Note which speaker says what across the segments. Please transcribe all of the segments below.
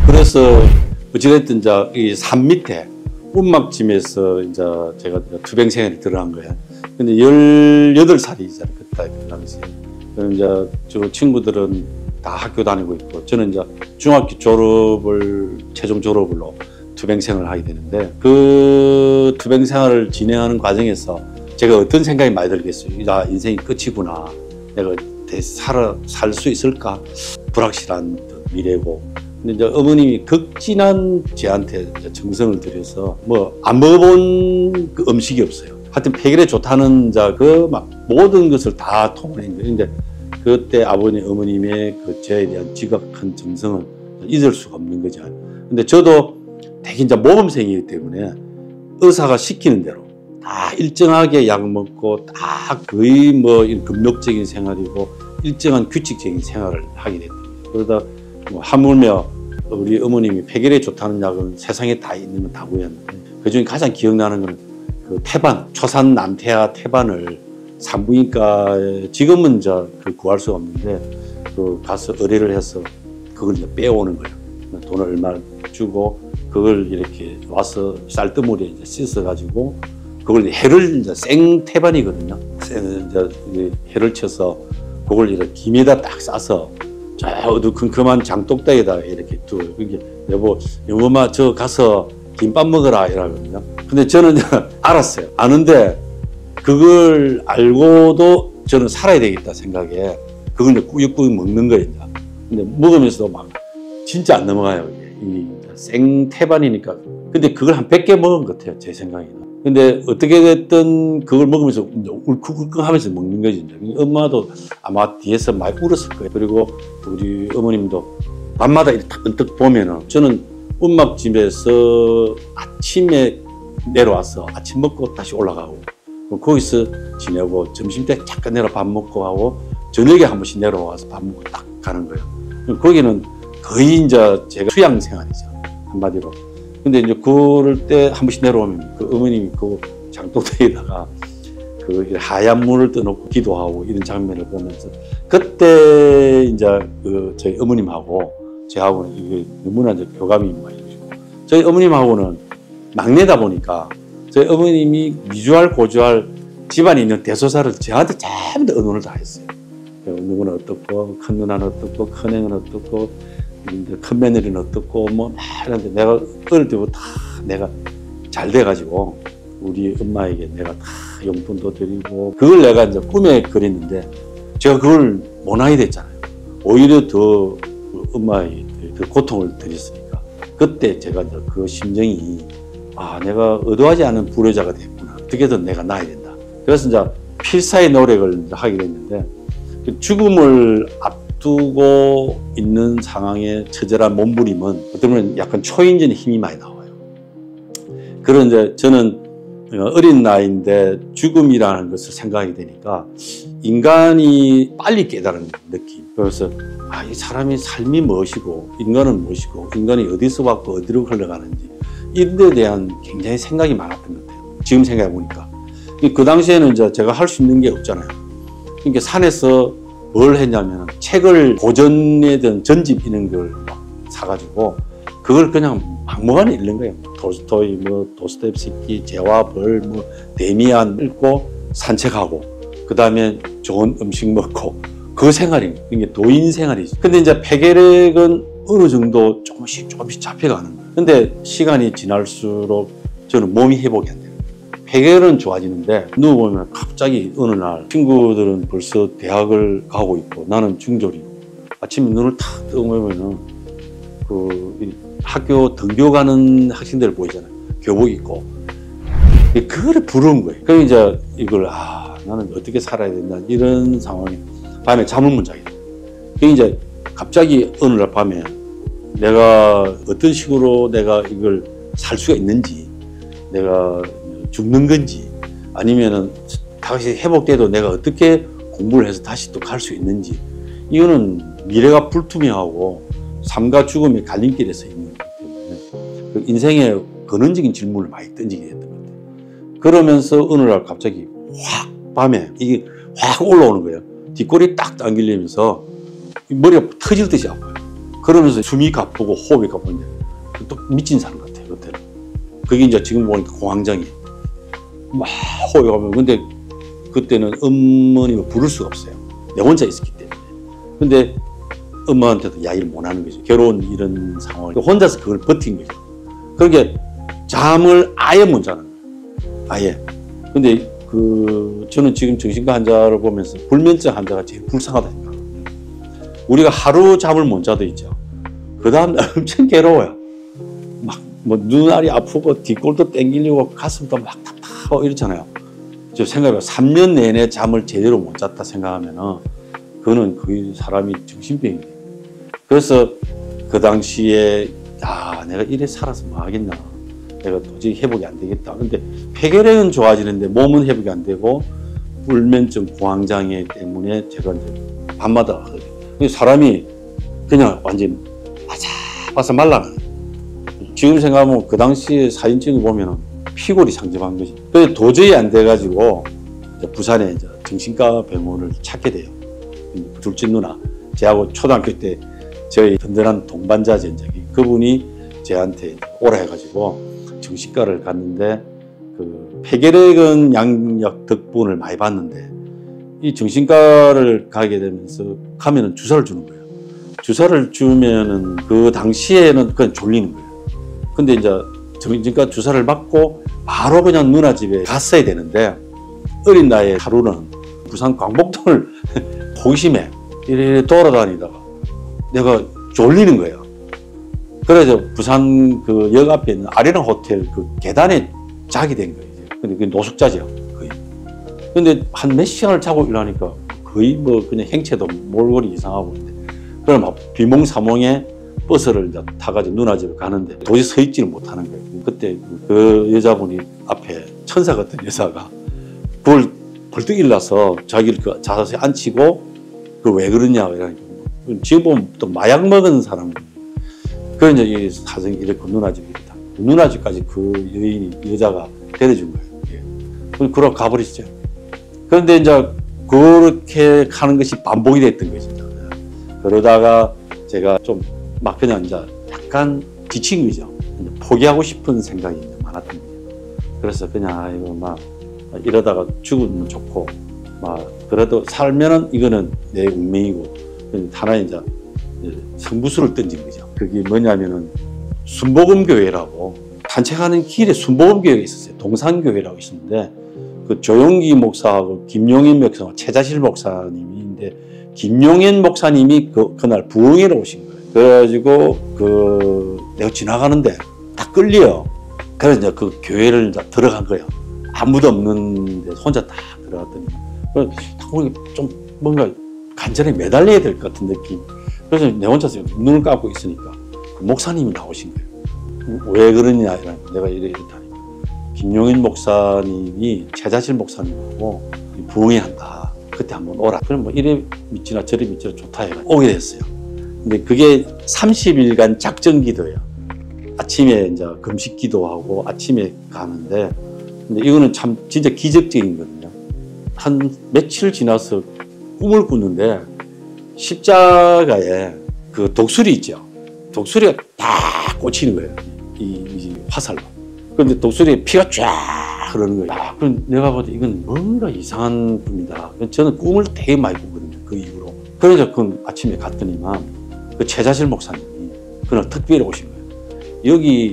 Speaker 1: 그래서 어찌됐든 이제 이 산 밑에 운막짐에서 이제 제가 투병 생활에 들어간 거야. 근데 18살이잖아 그때 그 당시에. 그럼 이제 저 친구들은 다 학교 다니고 있고 저는 이제 중학교 졸업을 최종 졸업으로 투병 생활을 하게 되는데 그 투병 생활을 진행하는 과정에서 제가 어떤 생각이 많이 들겠어요. 야, 인생이 끝이구나. 내가 살 수 있을까? 불확실한 미래고. 근데 이제 어머님이 극진한 저한테 정성을 들여서 뭐 안 먹어본 그 음식이 없어요. 하여튼 폐결에 좋다는 그 막 모든 것을 다 통보한 거예요. 근데 그때 아버님, 어머님의 그 저에 대한 지극한 정성을 잊을 수가 없는 거죠. 근데 저도 되게 이제 모범생이기 때문에 의사가 시키는 대로 다 일정하게 약 먹고 다 거의 뭐 금욕적인 생활이고 일정한 규칙적인 생활을 하게 됐습니다. 그러다 뭐 하물며 우리 어머님이 폐결에 좋다는 약은 세상에 다 있는 건 다 구했는데 그중에 가장 기억나는 건 그 태반, 초산 남태아 태반을 산부인과에 지금은 이제 그 구할 수가 없는데 그 가서 의뢰를 해서 그걸 이제 빼오는 거예요. 돈을 얼마 주고 그걸 이렇게 와서 쌀뜨물에 이제 씻어가지고 그걸 해를 이제 생 태반이거든요. 이제 해를 쳐서 그걸 이렇게 김에다 딱 싸서 저 어두컴컴한 장독대에다 이렇게 두어요. 그게 여보, 영엄마 저 가서 김밥 먹어라 이러거든요. 근데 저는 알았어요. 아는데 그걸 알고도 저는 살아야 되겠다 생각에 그걸 이제 꾸역꾸역 먹는 거예요. 근데 먹으면서도 막 진짜 안 넘어가요. 이 생태반이니까. 근데 그걸 한 100개 먹은 것 같아요. 제 생각에는. 근데 어떻게 됐든 그걸 먹으면서 울컥울컥 하면서 먹는 거지. 엄마도 아마 뒤에서 많이 울었을 거예요. 그리고 우리 어머님도 밤마다 이렇게 언뜻 보면은 저는 운막집에서 아침에 내려와서 아침 먹고 다시 올라가고 거기서 지내고 점심때 잠깐 내려 밥 먹고 하고 저녁에 한 번씩 내려와서 밥 먹고 딱 가는 거예요. 거기는 거의 이제 제가 수양 생활이죠. 한마디로. 근데 이제 그럴 때 한 번씩 내려오면 그 어머님이 그 장독대에다가 그 하얀 물을 떠놓고 기도하고 이런 장면을 보면서 그때 이제 그 저희 어머님하고 저하고는 이게 너무나 이제 교감이 많이 되시고 저희 어머님하고는 막내다 보니까 저희 어머님이 미주알 고주알 집안에 있는 대소사를 저한테 전부 다 의논을 다 했어요. 누구는 어떻고 큰 누나는 어떻고 큰 형은 어떻고 큰 며느리는 어떻고 뭐 하는데 내가 어릴 때부터 다 내가 잘 돼가지고 우리 엄마에게 내가 다 용돈도 드리고 그걸 내가 이제 꿈에 그렸는데 제가 그걸 못 하게 됐잖아요. 오히려 더 엄마의 그 고통을 드렸으니까 그때 제가 이제 그 심정이 아 내가 의도하지 않은 불효자가 됐구나. 어떻게든 내가 나아야 된다. 그래서 이제 필사의 노력을 이제 하게 됐는데 죽음을 앞두고 있는 상황에 처절한 몸부림은 어떻게 보면 약간 초인전의 힘이 많이 나와요. 그런데 저는 어린 나이인데 죽음이라는 것을 생각하게 되니까 인간이 빨리 깨달은 느낌. 그래서 아, 이 사람이 삶이 무엇이고 인간은 무엇이고 인간이 어디서 왔고 어디로 흘러가는지 이런 데 대한 굉장히 생각이 많았던 것 같아요. 지금 생각해 보니까. 그 당시에는 이제 제가 할 수 있는 게 없잖아요. 그러니까 산에서 뭘 했냐면 책을 고전에 대한 전집 이런 걸 막 사가지고 그걸 그냥 막무가내 읽는 거예요. 톨스토이, 뭐 도스토옙스키, 재화, 벌, 뭐 데미안 읽고 산책하고 그 다음에 좋은 음식 먹고 그 생활이 이게 도인 생활이죠. 근데 이제 폐결핵은 어느 정도 조금씩 잡혀가는 거예요. 근데 시간이 지날수록 저는 몸이 회복이 안 돼요. 폐결은 좋아지는데 누워보면 갑자기 어느 날 친구들은 벌써 대학을 가고 있고 나는 중졸이고 아침에 눈을 탁 뜨면은 그 학교 등교 가는 학생들 보이잖아요. 교복 입고 그거를 부러운 거예요. 그럼 이제 이걸 나는 어떻게 살아야 된다 이런 상황에 밤에 잠을 못 자게 돼요. 이제 갑자기 어느 날 밤에 내가 어떤 식으로 내가 이걸 살 수가 있는지 내가 죽는 건지 아니면은 다시 회복돼도 내가 어떻게 공부를 해서 다시 또 갈 수 있는지 이거는 미래가 불투명하고 삶과 죽음의 갈림길에서 있는 거기 때문에 그 인생의 근원적인 질문을 많이 던지게 됐던 것 같아요. 그러면서 어느 날 갑자기 확 밤에 이게 확 올라오는 거예요. 뒷골이 딱 당기려면서 머리가 터질 듯이 아파요. 그러면서 숨이 가쁘고 호흡이 가쁜데 또 미친 사람 같아요. 그때는. 그게 이제 지금 보니까 공황장애. 막 호흡이 가쁘고. 근데 그때는 어머님을 부를 수가 없어요. 내 혼자 있었기 때문에. 근데 엄마한테도 이야기를 못 하는 거죠. 괴로운 이런 상황을. 혼자서 그걸 버틴 거죠. 그러니까 잠을 아예 못 자는 거예요. 아예. 근데 저는 지금 정신과 환자를 보면서 불면증 환자가 제일 불쌍하다 생각합니다. 우리가 하루 잠을 못 자도 있죠. 그 다음날 엄청 괴로워요. 막 뭐 눈알이 아프고 뒷골도 땡기려고 가슴도 막 답답하고 이렇잖아요. 저 생각해봐요. 3년 내내 잠을 제대로 못 잤다 생각하면은 그거는 거의 사람이 정신병이에요. 그래서 그 당시에 내가 이래 살아서 뭐 하겠나. 내가 도저히 회복이 안 되겠다. 근데 폐결핵은 좋아지는데 몸은 회복이 안 되고 불면증, 공황장애 때문에 제가 이제 밤마다 하거든요. 사람이 그냥 완전 바삭바삭 말라가요. 지금 생각하면 그 당시에 사진찍을 보면은 피골이 상접한 거지. 그래서 도저히 안 돼가지고 부산에 이제 정신과 병원을 찾게 돼요. 둘째 누나, 제하고 초등학교 때 저희 든든한 동반자 전적이 그분이 저한테 오라 해가지고 정신과를 갔는데 그 폐결핵은 양력 덕분을 많이 봤는데 이 정신과를 가게 되면서 가면은 주사를 주는 거예요. 주사를 주면은 그 당시에는 그냥 졸리는 거예요. 근데 이제 정신과 주사를 맞고 바로 그냥 누나 집에 갔어야 되는데 어린 나이에 하루는 부산 광복동을 호기심에 이래 돌아다니다가 내가 졸리는 거예요. 그래서 부산 그 역 앞에 있는 아리랑 호텔 그 계단에 자게 된 거예요. 근데 그게 노숙자죠, 거의. 근데 한 몇 시간을 자고 일어나니까 거의 뭐 그냥 행체도 몰골이 이상하고 있는데 그럼 막 비몽사몽에 버스를 이제 타가지고 누나 집에 가는데 도저히 서 있지를 못하는 거예요. 그때 그 여자분이 앞에 천사 같은 여자가 그걸 벌떡 일어나서 자기를 그 자세히 앉히고 그 왜 그러냐 이러니까 지금 보면 또 마약 먹은 사람. 그래 이제 이 사정이 이렇고 누나 집이 이렇다. 누나 집까지 그 여자가 데려준 거예요. 예. 그러고 가버리시죠. 그런데 이제 그렇게 하는 것이 반복이 됐던 거죠. 그러다가 제가 좀 막 그냥 이제 약간 지친 거죠. 포기하고 싶은 생각이 많았던 거예요. 그래서 그냥 이거 막 이러다가 죽으면 좋고 막 그래도 살면은 이거는 내 운명이고 하나의 이제 성부수를 던진 거죠. 그게 뭐냐면은 순복음교회라고 산책하는 길에 순복음교회가 있었어요. 동산교회라고 있었는데 그 조용기 목사하고 김용인 목사하고 최자실 목사님인데 김용인 목사님이 그날 부흥회로 오신 거예요. 그래가지고 내가 지나가는데 딱 끌려요. 그래서 이제 그 교회를 이제 들어간 거예요. 아무도 없는데 혼자 딱 들어갔더니 좀 뭔가 간절히 매달려야 될 것 같은 느낌. 그래서 내 혼자서 눈을 감고 있으니까 그 목사님이 나오신 거예요. 왜 그러냐 내가 이랬다니까. 김용인 목사님이 최자실 목사님하고 부흥회 한다. 그때 한번 오라. 그럼 뭐 이래 믿지나 저래 믿지나 좋다 해가 오게 됐어요. 근데 그게 30일간 작정 기도예요. 아침에 이제 금식 기도하고 아침에 가는데 근데 이거는 참 진짜 기적적인 거거든요. 한 며칠 지나서 꿈을 꾸는데 십자가에 그 독수리 있죠. 독수리가 딱 꽂히는 거예요. 이 화살로. 그런데 독수리에 피가 쫙 흐르는 거예요. 그럼 내가 봐도 이건 뭔가 이상한 꿈이다. 저는 꿈을 되게 많이 꾸거든요. 그 이후로. 그래서 그 아침에 갔더니만 그 최자실 목사님이 그날 특별히 오신 거예요. 여기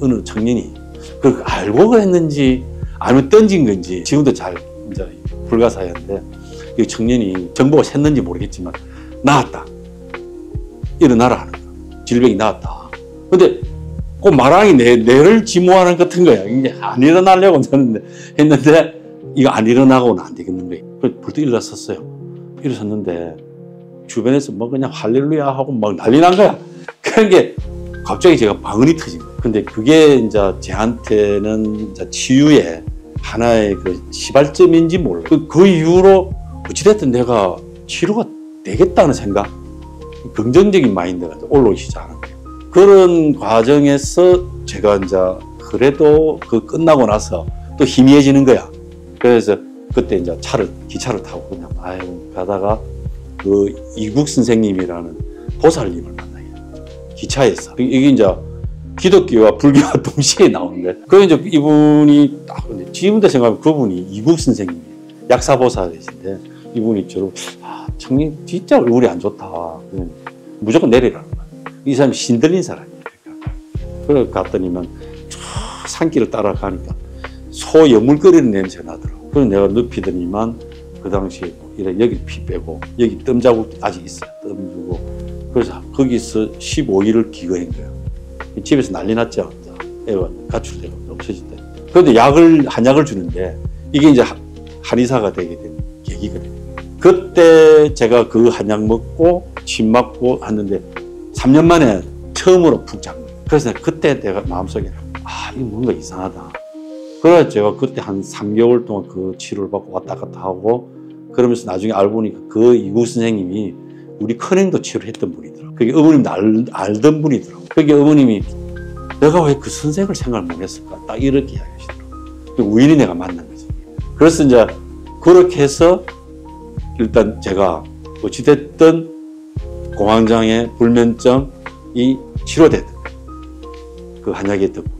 Speaker 1: 어느 청년이 그걸 알고 그랬는지 아니면 던진 건지 지금도 잘 이제 불가사의한데 이 청년이 정보가 샜는지 모르겠지만 나았다. 일어나라 하는 거야. 질병이 나았다. 근데 그 마랑이 뇌를 지모하는 것 같은 거야. 이제 안 일어나려고 했는데 이거 안 일어나고는 안 되겠는 거예요. 그래서 벌떡 일어났었어요. 일어섰는데 주변에서 뭐 그냥 할렐루야 하고 막 난리 난 거야. 그런 게 갑자기 제가 방언이 터진 거예요. 근데 그게 이제 저한테는 이제 치유의 하나의 그 시발점인지 몰라요. 그 이후로 어찌됐든 내가 치료가 되겠다는 생각, 긍정적인 마인드가 올라오기 시작하는 거예요. 그런 과정에서 제가 이제 그래도 그 끝나고 나서 또 희미해지는 거야. 그래서 그때 이제 기차를 타고 그냥 가다가 그 이국 선생님이라는 보살님을 만나게 기차에서. 이게 이제 기독교와 불교가 동시에 나오는데, 그 이제 이분이 딱 지금도 생각하면 그분이 이국 선생님이 약사보살이신데, 이분이 저로 청님 진짜 얼굴이 안 좋다. 무조건 내리라는 거야. 이 사람이 신들린 사람이에요. 그래 갔더니만 저 산길을 따라가니까 소 여물거리는 냄새가 나더라고. 그래서 내가 눕히더니만 그 당시에 여기 피 빼고 여기 뜸 자국도 아직 있어요. 뜸 주고. 그래서 거기서 15일을 기거한 거예요. 집에서 난리 났죠. 애가 가출되고 없어질 때. 그런데 한약을 주는데 이게 이제 한의사가 되게 된 계기거든요. 그때 제가 그 한약 먹고 침 맞고 하는데 3년 만에 처음으로 푹 잔 거예요. 그래서 그때 내가 마음속에 이거 뭔가 이상하다. 그래서 제가 그때 한 3개월 동안 그 치료를 받고 왔다 갔다 하고, 그러면서 나중에 알고 보니까 그 이국 선생님이 우리 큰형도 치료를 했던 분이더라고요. 그게 어머님도 알던 분이더라고요. 그게 어머님이 내가 왜 그 선생을 생각을 못 했을까? 딱 이렇게 이야기하시더라고요. 우연히 내가 만난 거지. 그래서 이제 그렇게 해서 일단 제가 어찌됐든 공황장애, 불면증이 치료됐던 그 한약이 듣고.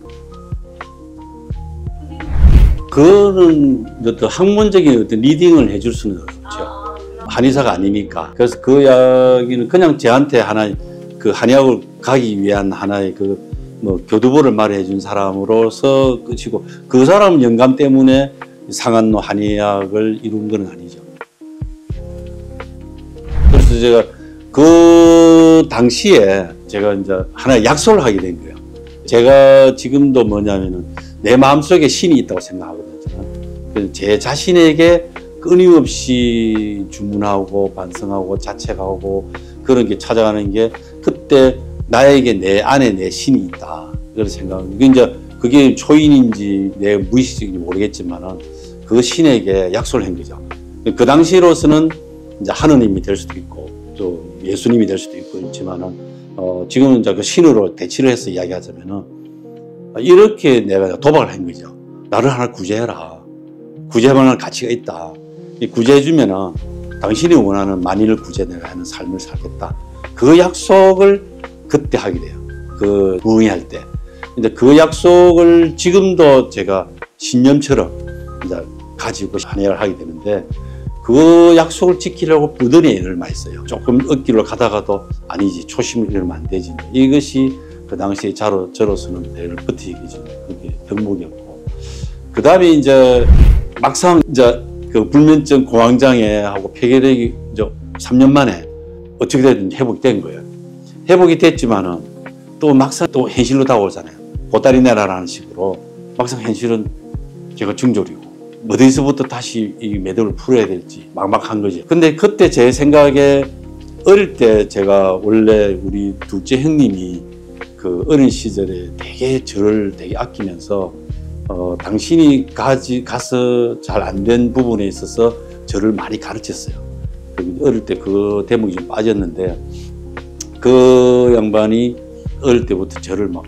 Speaker 1: 그거는 어떤 학문적인 어떤 리딩을 해줄 수는 없죠. 한의사가 아니니까. 그래서 그 이야기는 그냥 저한테 하나의 그 한의학을 가기 위한 하나의 그 뭐 교두보를 말해 준 사람으로서 끝이고, 그 사람 영감 때문에 상한노 한의학을 이룬 건 아니죠. 그래서 제가 그 당시에 제가 이제 하나의 약속을 하게 된 거예요. 제가 지금도 뭐냐면은 내 마음속에 신이 있다고 생각하거든요. 저는 제 자신에게 끊임없이 주문하고 반성하고 자책하고 그런 게 찾아가는 게, 그때 나에게 내 안에 내 신이 있다 그런 생각합니다. 그게 초인인지 내 무의식인지 모르겠지만은 그 신에게 약속을 한 거죠. 그 당시로서는 이제 하느님이 될 수도 있고 또 예수님이 될 수도 있고 있지만은 지금은 이제 그 신으로 대치를 해서 이야기하자면은 이렇게 내가 도박을 한 거죠. 나를 하나 구제해라. 구제할 가치가 있다. 구제해주면은 당신이 원하는 만인을 구제 내가 하는 삶을 살겠다. 그 약속을 그때 하게 돼요. 그 부흥회할 때. 근데 그 약속을 지금도 제가 신념처럼 이제 가지고 한의를 하게 되는데, 그 약속을 지키려고 부단히 애를 많이 써요. 조금 억지로 가다가도 아니지, 초심을 잃으면 안 되지. 이것이 그 당시에 저로서는 내를 버티게 해준 그게 덕목이었고, 그 다음에 이제 막상 이제 그 불면증 공황장애하고 폐결핵이 이제 3년 만에 어떻게든 회복이 된 거예요. 회복이 됐지만은 또 막상 또 현실로 다가오잖아요. 보따리 내라라는 식으로. 막상 현실은 제가 중졸이고 어디서부터 다시 이 매듭을 풀어야 될지 막막한 거지. 근데 그때 제 생각에 어릴 때 제가 원래 우리 둘째 형님이 그 어린 시절에 되게 저를 되게 아끼면서 당신이 가서 잘 안 된 부분에 있어서 저를 많이 가르쳤어요. 어릴 때 그 대목이 좀 빠졌는데, 그 양반이 어릴 때부터 저를 막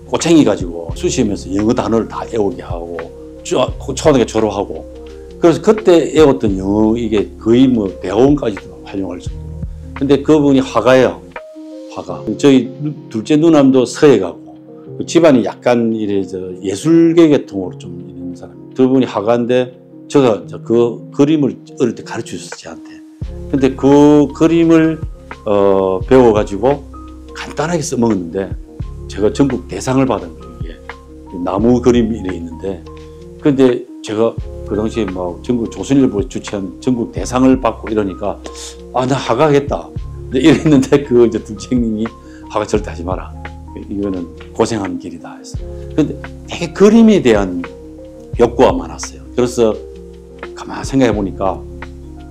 Speaker 1: 꼬챙이 가지고 쑤시면서 영어 단어를 다 외우게 하고 초등학교 졸업하고, 그래서 그때 외웠던 영어 이게 거의 뭐 대학원까지도 활용할 정도로. 근데 그분이 화가예요. 화가. 저희 둘째 누남도 서예가고 집안이 약간 이래 예술계 계통으로 좀 있는 사람. 두 분이 화가인데 제가 그 그림을 어릴 때 가르쳐 줬어요, 저한테. 근데 그 그림을 배워가지고 간단하게 써먹었는데, 제가 전국 대상을 받은 거예요. 이게 나무 그림이 이래 있는데, 근데 제가 그 당시에 막 전국 조선일보 주최한 전국 대상을 받고 이러니까 나 화가 하겠다 이랬는데, 그 이제 둘째님이 화가 절대 하지 마라. 이거는 고생하는 길이다 해서. 근데 되게 그림에 대한 욕구가 많았어요. 그래서 가만히 생각해 보니까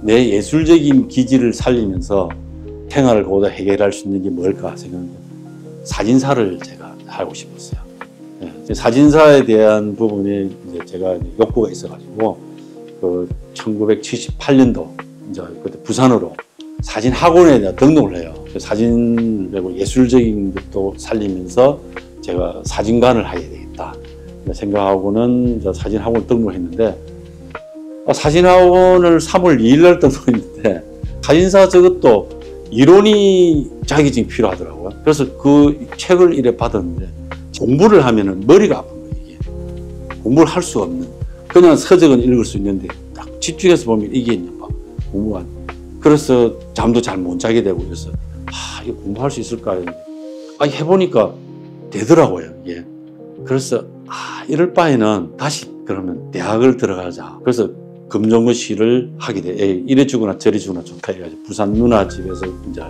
Speaker 1: 내 예술적인 기질을 살리면서 생활을 거기다 해결할 수 있는 게 뭘까 생각하면 사진사를 제가 하고 싶었어요. 네. 사진사에 대한 부분에 이제 제가 욕구가 있어가지고 그 1978년도 이제 그때 부산으로 사진 학원에 등록을 해요. 사진 그리고 예술적인 것도 살리면서 제가 사진관을 하게 되겠다 생각하고는 이제 사진 학원 등록을 했는데, 사진 학원을 3월 2일 날 등록했는데 사진사 저것도 이론이 자격증이 필요하더라고요. 그래서 그 책을 이래 받았는데 공부를 하면은 머리가 아픈 거예요. 이게 공부를 할 수가 없는. 그냥 서적은 읽을 수 있는데 딱 집중해서 보면 이게 있냐 봐. 공부가. 그래서 잠도 잘 못 자게 되고 그래서 이거 공부할 수 있을까 했는데 해보니까 되더라고요. 이게. 그래서 이럴 바에는 다시 그러면 대학을 들어가자. 그래서 검정고시를 하게 돼. 이래 주거나 저래 주거나 좋다 해가지고 부산 누나 집에서 이제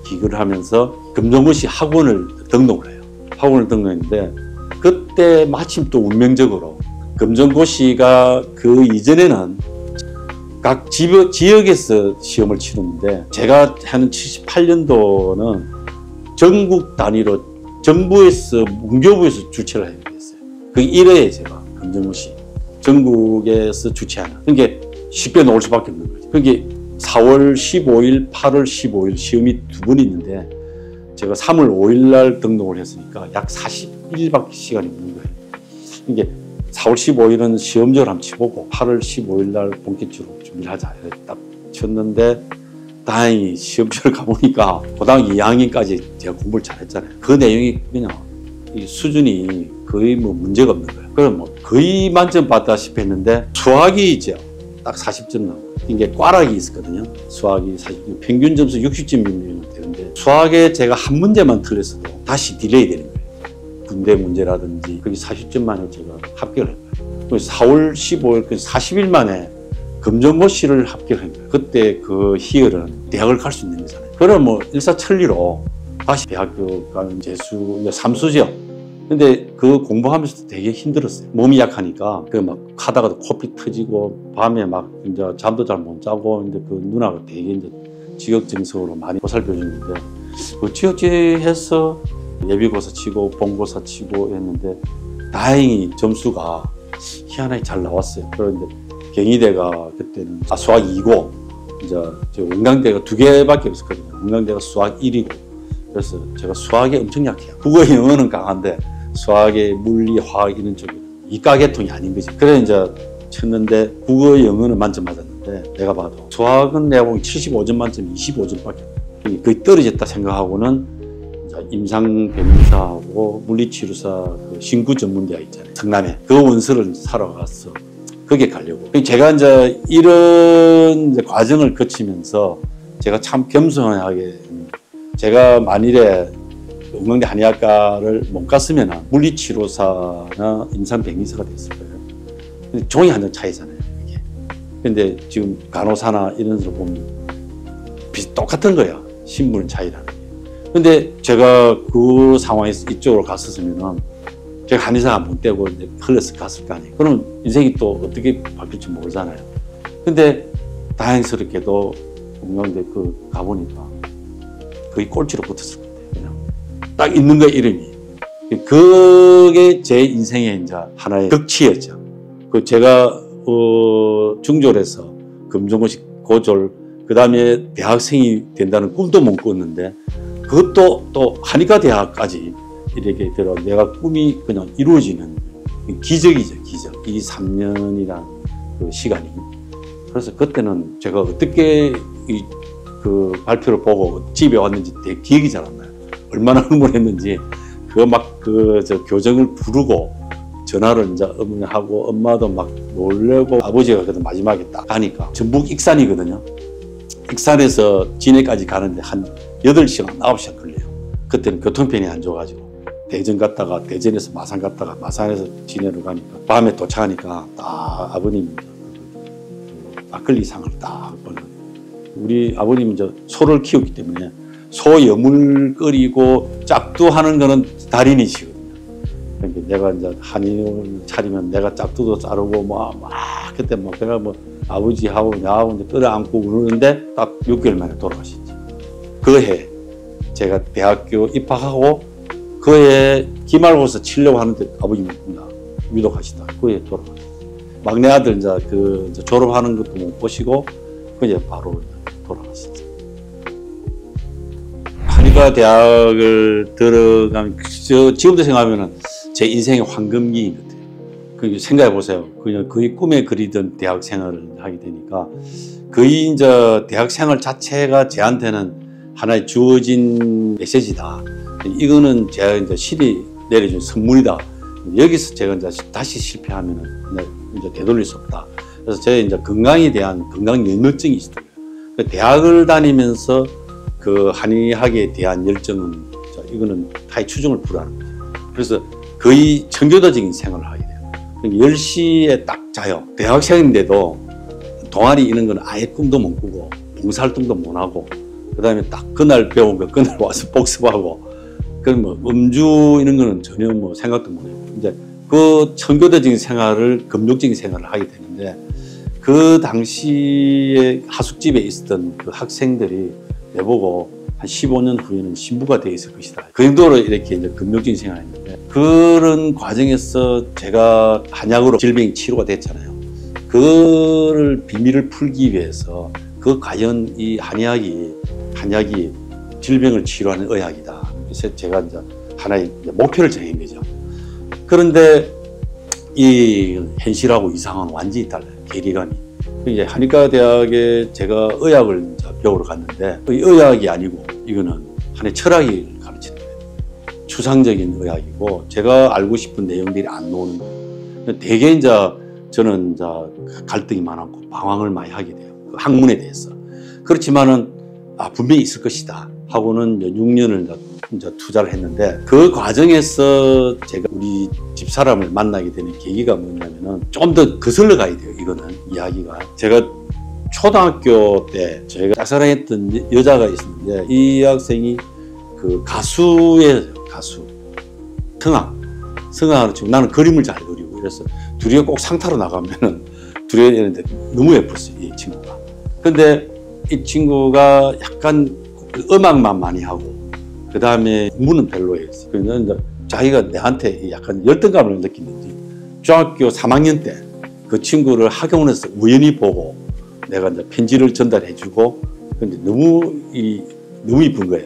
Speaker 1: 기거를 하면서 검정고시 학원을 등록을 해요. 학원을 등록했는데 그때 마침 또 운명적으로 검정고시가 그 이전에는 각 지역에서 시험을 치르는데 제가 하는 78년도는 전국 단위로 정부에서 문교부에서 주최를 하게 됐어요. 그 1회에 제가 검정고시 전국에서 주최하는. 그러니까 쉽게 나올 수밖에 없는 거죠. 그게 4월 15일, 8월 15일 시험이 두 번 있는데 제가 3월 5일 날 등록을 했으니까 약 41밖에 시간이 없는 거예요. 그러니까 4월 15일은 시험적으로 한번 치보고 8월 15일 날 본격적으로 준비를 하자. 딱 쳤는데 다행히 시험지를 가보니까 고등학교 2학년까지 제가 공부를 잘했잖아요. 그 내용이 그냥 이 수준이 거의 뭐 문제가 없는 거예요. 그럼 뭐 거의 만점 받다시피 했는데 수학이 이제 딱 40점 나오고 이게 꽈락이 있었거든요. 수학이 40점, 평균 점수 60점이면 되는데 수학에 제가 한 문제만 틀렸어도 다시 딜레이 되는 거예요. 군대 문제라든지 그게 40점 만에 제가 합격을 했어요. 그래서 4월 15일, 40일 만에 검정고시를 합격한 거예요. 그때 그 희열은 대학을 갈 수 있는 거잖아요. 그럼 뭐 일사천리로 다시 대학교 가는 재수, 삼수죠. 근데 그 공부하면서도 되게 힘들었어요. 몸이 약하니까 그 막 하다가도 코피 터지고 밤에 막 이제 잠도 잘 못 자고 근데 그 누나가 되게 이제 지역정석으로 많이 보살펴 주는데 어찌어찌 해서 예비고사 치고 본고사 치고 했는데 다행히 점수가 희한하게 잘 나왔어요. 그런데 경희대가 그때는 수학 2고 이제 원광대가 2개밖에 없었거든요. 원광대가 수학 1이고 그래서 제가 수학에 엄청 약해요. 국어 영어는 강한데 수학에 물리, 화학 이런 쪽이 이과계통이 아닌 거지. 그래 이제 쳤는데 국어 영어는 만점 맞았는데 내가 봐도 수학은 내가 보기 75점 만점 25점밖에 거의 떨어졌다 생각하고는 임상 변호사하고 물리치료사 그 신구 전문대학 있잖아요. 성남에 그 원서를 사러 갔어. 거기에 가려고. 제가 이제 이런 이제 과정을 거치면서 제가 참 겸손하게 제가 만일에 엉망대 한의학과를 못 갔으면 물리치료사나 임상병리사가 됐을 거예요. 근데 종이 한 장 차이잖아요. 이게. 근데 지금 간호사나 이런 데로 보면 똑같은 거야. 신분 차이라는 게. 근데 제가 그 상황에서 이쪽으로 갔었으면 제가 한의사가 못 되고 흘러서 갔을 거 아니에요. 그럼 인생이 또 어떻게 바뀔지 모르잖아요. 근데 다행스럽게도 엉망대 그 가보니까 거의 꼴찌로 붙었을 것 같아요. 그냥 딱 있는 거 이름이. 그게 제 인생의 이제 하나의 격치였죠. 그 제가 중졸에서 검정고시 고졸, 그 다음에 대학생이 된다는 꿈도 못 꿨는데 그것도 또 한의과 대학까지 이렇게 들어 내가 꿈이 그냥 이루어지는 기적이죠, 기적. 이 3년이란 그 시간이. 그래서 그때는 제가 어떻게 그 발표를 보고 집에 왔는지 되게 기억이 잘 안 나요. 얼마나 흥분했는지. 그거 막 저 교정을 부르고 전화를 이제 어머니하고 엄마도 막 놀래고 아버지가 그래도 마지막에 딱 가니까 전북 익산이거든요. 익산에서 진해까지 가는데 한 8시간, 9시간 걸려요. 그때는 교통편이 안 좋아가지고 대전 갔다가 대전에서 마산 갔다가 마산에서 진해로 가니까 밤에 도착하니까 딱 아버님 막걸리 상을 딱 보는. 우리 아버님은 소를 키웠기 때문에 소 여물 끓이고 짝두하는 거는 달인이시거든요. 그러니까 내가 이제 한의를 차리면 내가 짝두도 자르고 막 그때 뭐 제가 뭐 아버지하고 나하고 이제 끌어안고 그러는데 딱 6개월 만에 돌아가시지. 그 해 제가 대학교 입학하고 그 해 기말고사 치려고 하는데 아버님이 위독하시다. 그 해 돌아가셨어요. 막내 아들 이제 졸업하는 것도 못 보시고 그냥 바로 돌아가셨어요. 한의과 대학을 들어가면 지금도 생각하면 제 인생의 황금기인 것 같아요. 그 생각해 보세요. 그냥 거의 꿈에 그리던 대학 생활을 하게 되니까 거의 이제 대학 생활 자체가 저한테는 하나의 주어진 메시지다. 이거는 제가 이제 신이 내려준 선물이다. 여기서 제가 이제 다시 실패하면은 이제 되돌릴 수 없다. 그래서 제가 이제 건강에 대한 건강 연혈증이 있었어요. 대학을 다니면서 그 한의학에 대한 열정은 이거는 타의 추종을 불허하는 거죠. 그래서 거의 청교도적인 생활을 하게 돼요. 10시에 딱 자요. 대학생인데도 동아리 이런 거는 아예 꿈도 못 꾸고 봉사활동도 못 하고 그 다음에 딱 그날 배운 거 그날 와서 복습하고 그럼 뭐 음주 이런 거는 전혀 뭐 생각도 못 해요. 이제 그 청교도적인 생활을 금욕적인 생활을 하게 되는데 그 당시에 하숙집에 있었던 그 학생들이 내보고 한 15년 후에는 신부가 되어 있을 것이다. 그 정도로 이렇게 이제 금욕적인 생활을 했는데 그런 과정에서 제가 한약으로 질병이 치료가 됐잖아요. 그를 비밀을 풀기 위해서 그 과연 이 한약이 질병을 치료하는 의학이다. 그래서 제가 이제 하나의 목표를 정한 거죠. 그런데 이 현실하고 이상은 완전히 달라요. 괴리감이. 이제 한의과 대학에 제가 의학을 배우러 갔는데 의학이 아니고 이거는 하나의 철학을 가르치는 거예요. 추상적인 의학이고 제가 알고 싶은 내용들이 안 나오는 거예요. 되게 이제 저는 이제 갈등이 많았고 방황을 많이 하게 돼요. 그 학문에 대해서. 그렇지만은 분명히 있을 것이다 하고는 6년을 이제 투자를 했는데 그 과정에서 제가 우리 집사람을 만나게 되는 계기가 뭐냐면은 좀 더 거슬러 가야 돼요. 이거는 이야기가 제가 초등학교 때 저희가 짝사랑했던 여자가 있었는데 이 학생이 그 가수예요. 가수 성악을 치고 나는 그림을 잘 그리고 이래서 둘이 꼭 상타로 나가면은 둘이 이랬는데 너무 예뻤어요. 이 친구가. 근데 이 친구가 약간 음악만 많이 하고 그 다음에 공부는 별로였어요. 그래서 자기가 내한테 약간 열등감을 느끼는지 중학교 3학년 때 그 친구를 학원에서 우연히 보고 내가 이제 편지를 전달해주고 근데 너무 이쁜 거예요.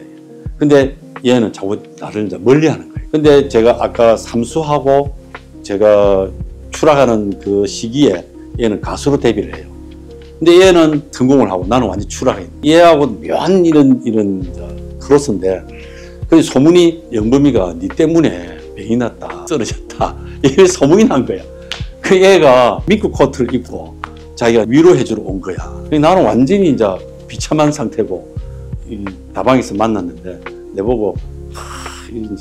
Speaker 1: 근데 얘는 자꾸 나를 이제 멀리하는 거예요. 근데 제가 아까 삼수하고 제가 추락하는 그 시기에 얘는 가수로 데뷔를 해요. 근데 얘는 성공을 하고 나는 완전 추락해. 얘하고 묘한 이런 크로스인데 그 소문이 영범이가 니 때문에 병이 났다, 쓰러졌다 이런 소문이 난 거야. 그 애가 미국 코트를 입고 자기가 위로해주러 온 거야. 나는 완전히 이제 비참한 상태고 다방에서 만났는데 내보고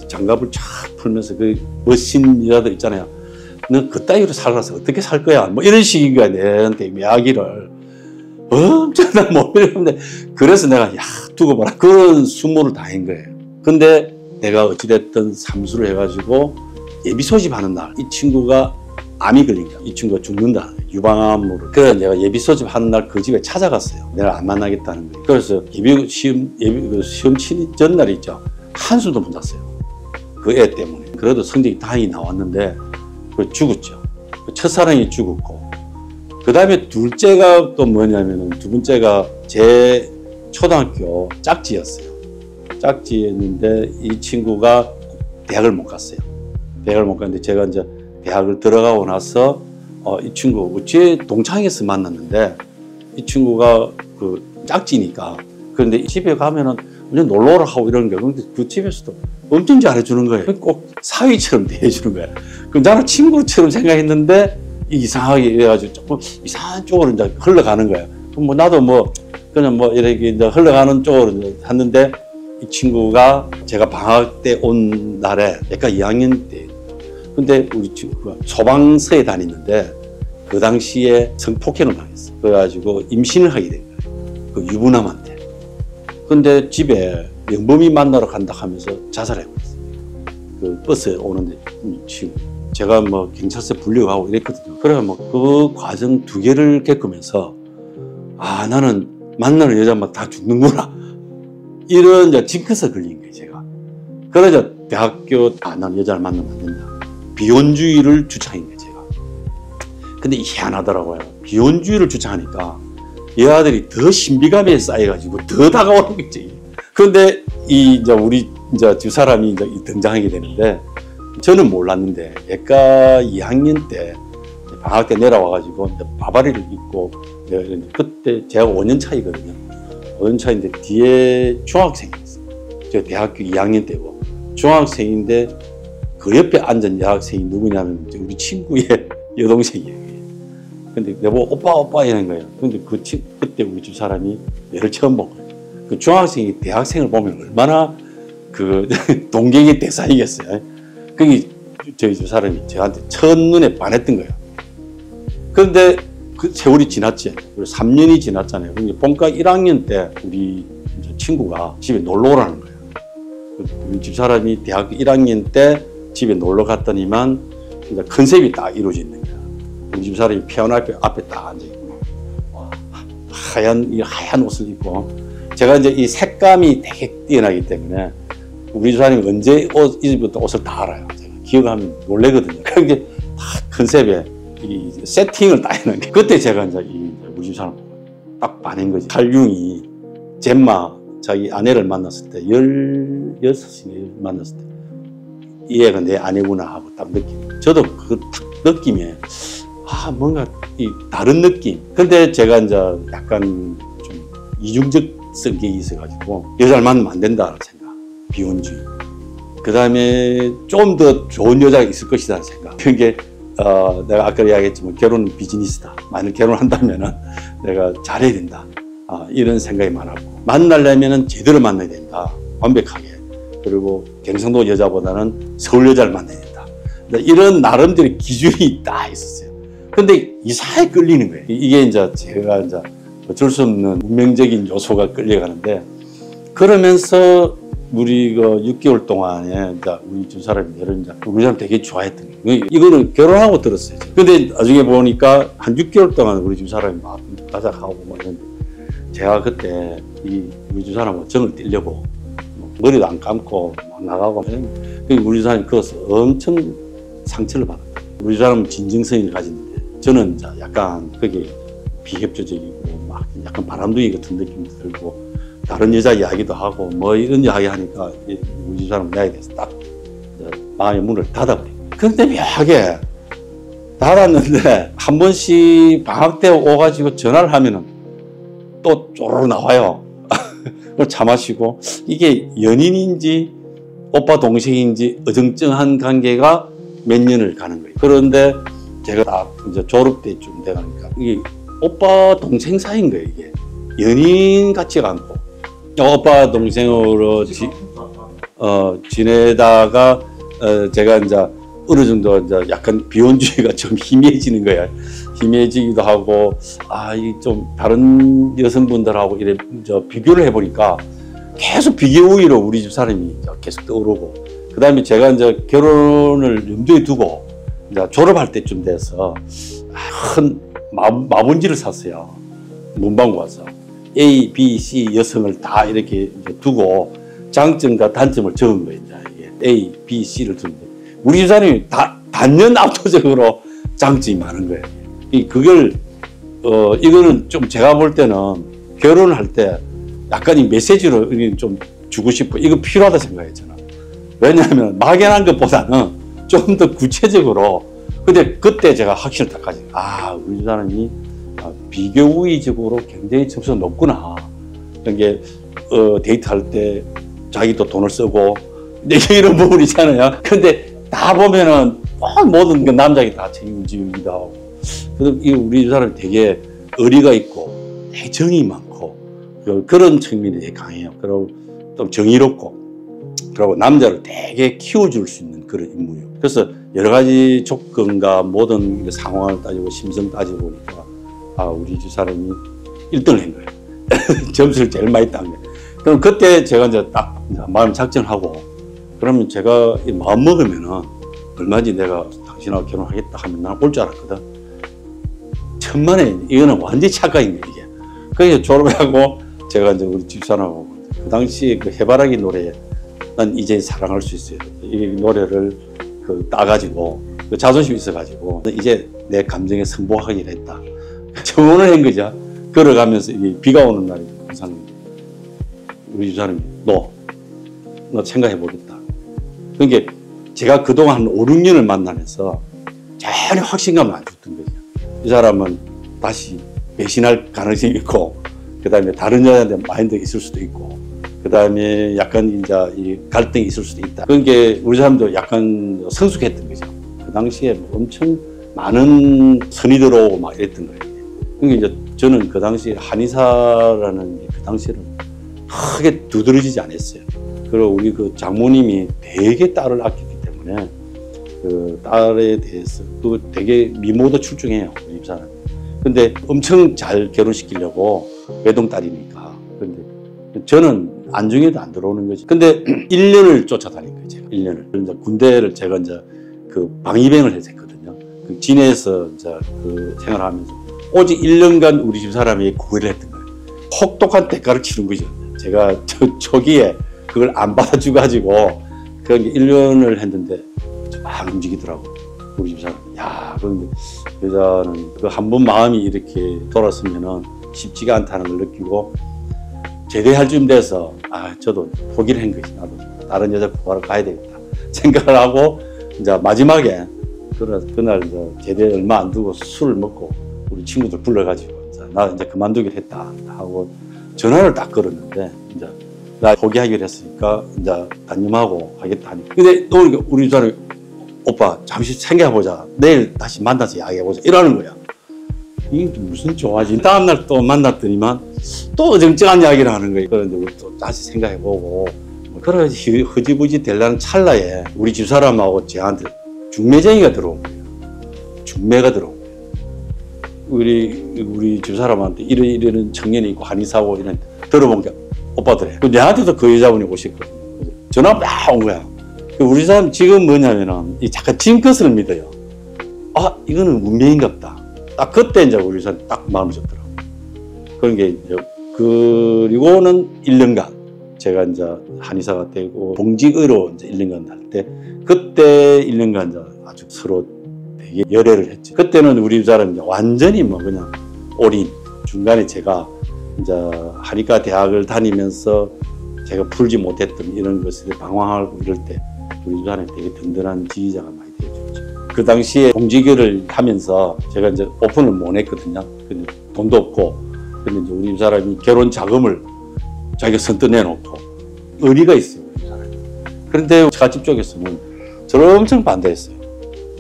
Speaker 1: 장갑을 쫙 풀면서 그 멋진 여자들 있잖아요. 너 그따위로 살아서 어떻게 살 거야? 뭐 이런 식인 거야. 내한테 이야기를 엄청난 모르는데 그래서 내가 두고 봐라 그런 수모를 다한 거예요. 근데 내가 어찌됐든 삼수를 해가지고 예비 소집하는 날 이 친구가 암이 걸린 거야. 이 친구가 죽는다. 유방암으로. 그래서 내가 예비 소집하는 날 그 집에 찾아갔어요. 내가 안 만나겠다는 거예요. 그래서 시험 치는 전날 있죠. 한숨도 못 잤어요. 그 애 때문에. 그래도 성적이 다행히 나왔는데 죽었죠. 첫사랑이 죽었고 그 다음에 둘째가 또 뭐냐면은 두 번째가 제 초등학교 짝지였어요. 짝지였는데 이 친구가 대학을 못 갔어요. 대학을 못 갔는데 제가 이제 대학을 들어가고 나서 이 친구 제 동창회에서 만났는데 이 친구가 그 짝지니까 그런데 집에 가면은 그냥 놀러오라 하고 이러는 거예요. 근데 그 집에서도 엄청 잘해주는 거예요. 꼭 사위처럼 대해주는 거예요. 그럼 나는 친구처럼 생각했는데 이상하게 이래가지고 조금 이상한 쪽으로 이제 흘러가는 거예요. 그럼 뭐 나도 뭐 그냥 뭐 이렇게 이제 흘러가는 쪽으로 이제 했는데 이 친구가 제가 방학 때 온 날에 약간 2학년 때 근데 우리 친구가 소방서에 다니는데 그 당시에 성폭행을 당했어. 그래가지고 임신을 하게 된 거예요. 그 유부남한테. 근데 집에 영범이 만나러 간다 하면서 자살해버렸어요. 그 버스에 오는데 친구. 제가 뭐 경찰서에 불려가고 이랬거든요. 그래 뭐 그 과정 2개를 겪으면서 나는 만나는 여자만 다 죽는구나. 이런 이제 징크스가 걸린 거예요, 제가. 그래서 대학교 나는 여자를 만나면 안 된다. 비혼주의를 주창한 거예요, 제가. 근데 희한하더라고요. 비혼주의를 주창하니까 여자들이 더 신비감에 쌓여가지고 더 다가오는 거지. 그런데 이제 우리 이제 두 사람이 이제 등장하게 되는데 저는 몰랐는데 예과 2학년 때 방학 때 내려와가지고 바바리를 입고 그때 제가 5년 차이거든요. 오연차인데 뒤에 중학생이 있어요. 제가 대학교 2학년 때고 중학생인데 그 옆에 앉은 여학생이 누구냐면 우리 친구의 여동생이에요. 근데 내보고 오빠 오빠 이러는 거예요. 근데 그때 우리 집 사람이 얘를 처음 본 거예요. 그 중학생이 대학생을 보면 얼마나 그 동경의 대상이겠어요. 그게 저희 집 사람이 저한테 첫눈에 반했던 거예요. 그런데 그 세월이 지났지. 3년이 지났잖아요. 그러니까 본과 1학년 때 우리 친구가 집에 놀러 오라는 거예요. 우리 집 사람이 대학교 1학년 때 집에 놀러 갔더니만 컨셉이 딱 이루어져 있는 거야. 우리 집 사람이 피아노 앞에 딱 앉아있고 하얀 옷을 입고 제가 이제 이 색감이 되게 뛰어나기 때문에 우리 집 사람이 언제 이제부터 옷을 다 알아요. 제가 기억하면 놀래거든요. 그러니까 다 컨셉에 이 세팅을 딱 해놓은 게 그때 제가 이제 우리 집 사람 딱 반한 거지. 칼융이 젬마 자기 아내를 만났을 때 16이 만났을 때 이 애가 내 아내구나 하고 딱 느낌. 저도 그 느낌에 뭔가 이 다른 느낌. 근데 제가 이제 약간 좀 이중적 성격이 있어가지고 여자를 만나면 안 된다는 생각. 비혼주의. 그 다음에 좀 더 좋은 여자가 있을 것이라는 생각. 그게 내가 아까 이야기했지만 결혼은 비즈니스다. 만약 결혼한다면은 내가 잘해야 된다. 이런 생각이 많았고 만나려면은 제대로 만나야 된다. 완벽하게. 그리고 경상도 여자보다는 서울 여자를 만나야 된다. 이런 나름대로 기준이 딱 있었어요. 근데 이상하게 끌리는 거예요. 이게 이제 제가 이제 어쩔 수 없는 운명적인 요소가 끌려가는데 그러면서 우리 그 6개월 동안에 이제 우리 두 사람이 우리 사람 되게 좋아했던 거예요. 이거는 결혼하고 들었어요. 근데 나중에 보니까 한 6개월 동안 우리 두 사람이 막 가자하고 뭐 이런데 제가 그때 우리 두 사람하고 정을 떼려고 머리도 안 감고 막 나가고 우리 두 사람이 그것을 엄청 상처를 받았어요. 우리 두 사람은 진정성을 가지는데 저는 이제 약간 그게 비협조적이고 막 약간 바람둥이 같은 느낌도 들고 다른 여자 이야기도 하고 뭐 이런 이야기 하니까 우리 집 사람 이야기에 대해서 딱 마음의 문을 닫아버린 거예요. 그런데 묘하게 닫았는데 한 번씩 방학 때 오가지고 전화를 하면은 또 쪼르르 나와요. 그걸 차 마시고 이게 연인인지 오빠 동생인지 어정쩡한 관계가 몇 년을 가는 거예요. 그런데 제가 딱 이제 졸업 때쯤 돼가니까 이게 오빠 동생 사이인 거예요. 이게 연인 같지가 않고 오빠 동생으로 지내다가 제가 이제 어느 정도 이제 약간 비혼주의가 좀 희미해지는 거야. 희미해지기도 하고 이 좀 다른 여성분들하고 이래 비교를 해보니까 계속 비교 우위로 우리 집 사람이 계속 떠오르고 그 다음에 제가 이제 결혼을 염두에 두고 이제 졸업할 때쯤 돼서 큰 마본지를 샀어요. 문방구 가서 A, B, C 여성을 다 이렇게 두고 장점과 단점을 적은 거예요. 이제 A, B, C를 두는데 우리 집 사람이 단연 압도적으로 장점이 많은 거예요. 그걸 이거는 좀 제가 볼 때는 결혼을 할 때 약간 이 메시지로 좀 주고 싶어. 이거 필요하다 생각했잖아. 왜냐하면 막연한 것보다는 좀 더 구체적으로. 근데 그때 제가 확신을 딱 가지고 우리 집 사람이 비교 우위적으로 굉장히 점수가 높구나. 그게 데이트할 때 자기도 돈을 쓰고 이런 부분이 있잖아요. 근데 다 보면은 모든 남자가 다 책임지기도 하고. 그래서 우리 집 사람이 되게 의리가 있고 되게 정이 많고 그런 측면이 되게 강해요. 그리고 좀 정의롭고 그리고 남자를 되게 키워줄 수 있는 그런 인물이에요. 그래서 여러 가지 조건과 모든 상황을 따지고 심성 따지고 보니까 우리 집 사람이 1등을 한 거예요. 점수를 제일 많이 딴 거예요. 그럼 그때 제가 이제 딱 마음 작정하고 그러면 제가 마음 먹으면은 얼마든지 내가 당신하고 결혼하겠다 하면 난 올 줄 알았거든. 천만에 이거는 완전히 착각인 거예요, 이게. 그래서 졸업하고 제가 이제 우리 집사람하고 그 당시 그 해바라기 노래 난 이제 사랑할 수 있어요. 이 노래를 따가지고 자존심이 있어가지고 이제 내 감정에 승복하기로 했다. 청혼을 한 거죠. 걸어가면서 비가 오는 날이 항상 우리 집사람이 너 생각해보겠다. 그러니까 제가 그동안 한 5, 6년을 만나면서 전혀 확신감을 안 줬던 거죠. 이 사람은 다시 배신할 가능성이 있고 그다음에 다른 여자한테 마인드가 있을 수도 있고, 그다음에 약간 이제 이 갈등이 있을 수도 있다. 그런 게 우리 사람도 약간 성숙했던 거죠. 그 당시에 엄청 많은 선이 들어오고 막 이랬던 거예요. 그러니까 이제 저는 그 당시에 한의사라는 게 그 당시에는 크게 두드러지지 않았어요. 그리고 우리 그 장모님이 되게 딸을 아꼈기 때문에 그 딸에 대해서 또 되게 미모도 출중해요, 우리 집사람이. 근데 엄청 잘 결혼시키려고 외동딸이니까. 근데 저는 안중에도 안 들어오는 거지. 근데 1년을 쫓아다닌 거죠. 1년을. 이제 군대를 제가 이제 그 방위병을 했거든요. 그 진해에서 이제 그 생활하면서 오직 1년간 우리 집 사람이 구애를 했던 거예요. 혹독한 대가를 치른 거죠. 제가 초기에 그걸 안 받아줘 가지고 그 1년을 했는데 막 움직이더라고, 우리 집 사람. 야, 그런데 여자는 그 한 번 마음이 이렇게 돌았으면은 쉽지가 않다는 걸 느끼고 제대할 쯤 돼서 저도 포기를 한 거지. 나도 다른 여자 구하러 가야 되겠다 생각을 하고 이제 마지막에 그날 이제 제대 얼마 안 두고 술을 먹고 우리 친구들 불러가지고 나 이제 그만두기로 했다 하고 전화를 딱 걸었는데 이제 나 포기하기로 했으니까 이제 단념하고 하겠다 하니까. 근데 또 우리 사람이 오빠 잠시 생각해보자, 내일 다시 만나서 이야기해보자 이러는 거야. 이게 무슨 좋아지. 다음날 또 만났더니만 또 어정쩡한 이야기를 하는 거예요. 그런데 우리 또 다시 생각해보고 그래 흐지부지 되려는 찰나에 우리 집사람하고 저한테 중매쟁이가 들어온 거예요. 중매가 들어온 거예요. 우리 집사람한테 이런 청년이 있고 한의사고 이런 들어본 게 오빠들에. 내한테도 그 여자분이 오셨거든요. 전화 막 온 거야. 우리 사람 지금 뭐냐면은 잠깐 징크스를 믿어요. 이거는 운명인갑다. 딱 그때 이제 우리 사람 딱 마음이 접더라고. 그런 게 이제 그리고는 1년간 제가 이제 한의사가 되고 봉직의로 이제 1년간 할 때 그때 1년간 이제 아주 서로 되게 열애를 했죠. 그때는 우리 사람이 완전히 뭐 그냥 올인. 중간에 제가 이제 한의과 대학을 다니면서 제가 풀지 못했던 이런 것에 방황하고 이럴 때 우리 집안에 되게 든든한 지지자가 많이 되어줬죠. 그 당시에 봉지교를 하면서 제가 이제 오픈을 못 했거든요. 근데 돈도 없고. 근데 이제 우리 집사람이 결혼 자금을 자기가 선뜻 내놓고 의리가 있어요, 우리 집사람이. 그런데 가집 쪽에서는 저를 엄청 반대했어요.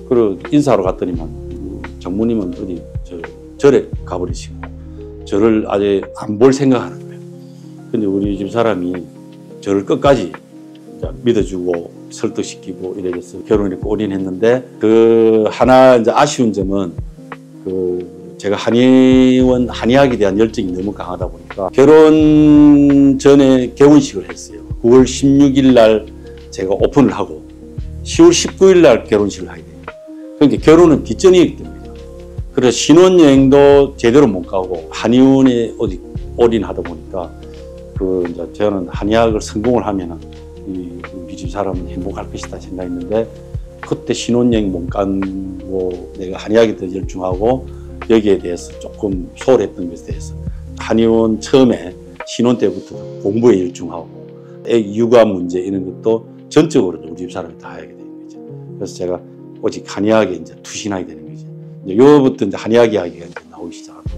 Speaker 1: 그리고 인사하러 갔더니만 장모님은 어디 절에 가버리시고 저를 아예 안 볼 생각하는 거예요. 근데 우리 집사람이 저를 끝까지 믿어주고 설득시키고 이래서 결혼했고 올인했는데 그 하나 이제 아쉬운 점은 그 제가 한의학에 대한 열정이 너무 강하다 보니까 결혼 전에 개원식을 했어요. 9월 16일 날 제가 오픈을 하고 10월 19일 날 결혼식을 하게 돼요. 그러니까 결혼은 뒷전이기 때문에 그래서 신혼여행도 제대로 못 가고 한의원에 어디 올인하다 보니까 그 이제 저는 한의학을 성공을 하면은 우리 집 사람은 행복할 것이다 생각했는데 그때 신혼여행 못 가고 내가 한의학에 더 열중하고 여기에 대해서 조금 소홀했던 것에 대해서 한의원 처음에 신혼 때부터 공부에 열중하고 애 육아 문제 이런 것도 전적으로 우리 집 사람이 다 하게 되는 거죠. 그래서 제가 오직 한의학에 이제 투신하게 되는 거죠. 이제 요부터 이제 한의학 이야기가 이제 나오기 시작합니다.